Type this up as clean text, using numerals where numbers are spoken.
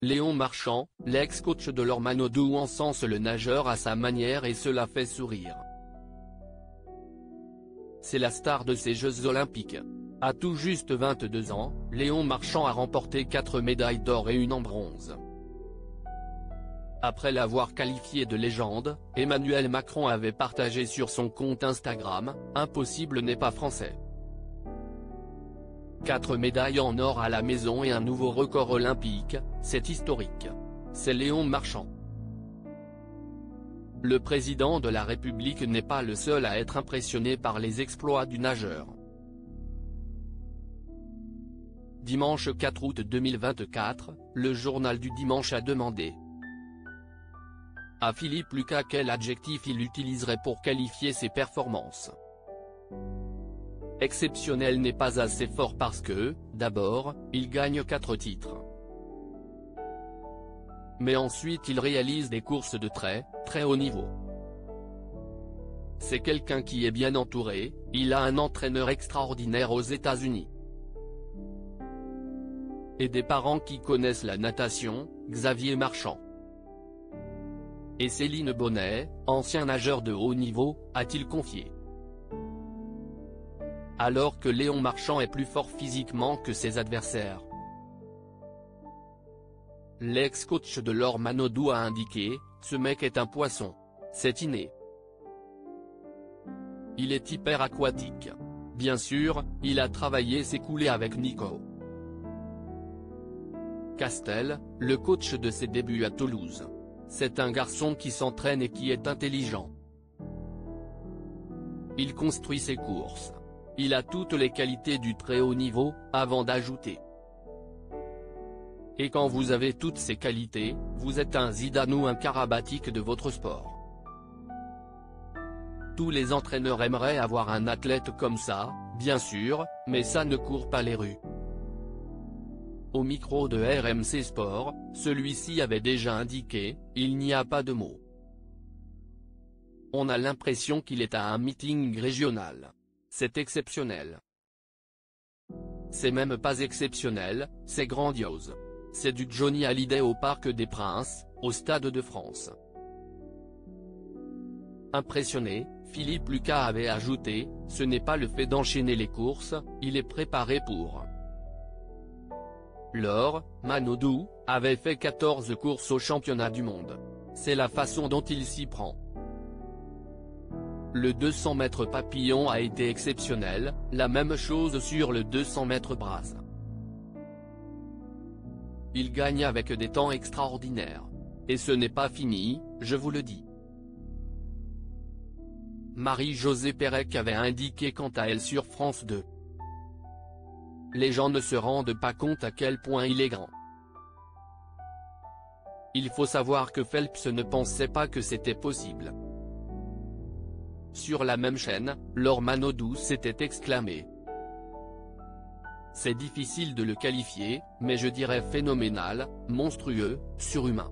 Léon Marchand, l'ex-coach de Laure Manodou encense le nageur à sa manière et cela fait sourire. C'est la star de ces Jeux Olympiques. À tout juste 22 ans, Léon Marchand a remporté 4 médailles d'or et 1 en bronze. Après l'avoir qualifié de légende, Emmanuel Macron avait partagé sur son compte Instagram « Impossible n'est pas français ». 4 médailles en or à la maison et un nouveau record olympique, c'est historique. C'est Léon Marchand. Le président de la République n'est pas le seul à être impressionné par les exploits du nageur. Dimanche 4 août 2024, le journal du Dimanche a demandé à Philippe Lucas quel adjectif il utiliserait pour qualifier ses performances. Exceptionnel n'est pas assez fort parce que, d'abord, il gagne 4 titres. Mais ensuite il réalise des courses de très haut niveau. C'est quelqu'un qui est bien entouré, il a un entraîneur extraordinaire aux États-Unis. Et des parents qui connaissent la natation, Xavier Marchand. Et Céline Bonnet, ancien nageur de haut niveau, a-t-il confié. Alors que Léon Marchand est plus fort physiquement que ses adversaires. L'ex-coach de Laure Manodou a indiqué « Ce mec est un poisson. C'est inné. Il est hyper aquatique. Bien sûr, il a travaillé ses coulées avec Nico Castel, le coach de ses débuts à Toulouse. C'est un garçon qui s'entraîne et qui est intelligent. Il construit ses courses. Il a toutes les qualités du très haut niveau », avant d'ajouter. Et quand vous avez toutes ces qualités, vous êtes un Zidane ou un Karabatic de votre sport. Tous les entraîneurs aimeraient avoir un athlète comme ça, bien sûr, mais ça ne court pas les rues. Au micro de RMC Sport, celui-ci avait déjà indiqué « Il n'y a pas de mots. On a l'impression qu'il est à un meeting régional. C'est exceptionnel. C'est même pas exceptionnel, c'est grandiose. C'est du Johnny Hallyday au Parc des Princes, au Stade de France. » Impressionné, Philippe Lucas avait ajouté « Ce n'est pas le fait d'enchaîner les courses, il est préparé pour. » Laure Manodou avait fait 14 courses au championnat du monde. C'est la façon dont il s'y prend. Le 200 mètres papillon a été exceptionnel, la même chose sur le 200 mètres brasse. Il gagne avec des temps extraordinaires. Et ce n'est pas fini, je vous le dis. Marie-Josée Pérec avait indiqué quant à elle sur France 2. Les gens ne se rendent pas compte à quel point il est grand. Il faut savoir que Phelps ne pensait pas que c'était possible. Sur la même chaîne, Laure Manodou s'était exclamé. C'est difficile de le qualifier, mais je dirais phénoménal, monstrueux, surhumain.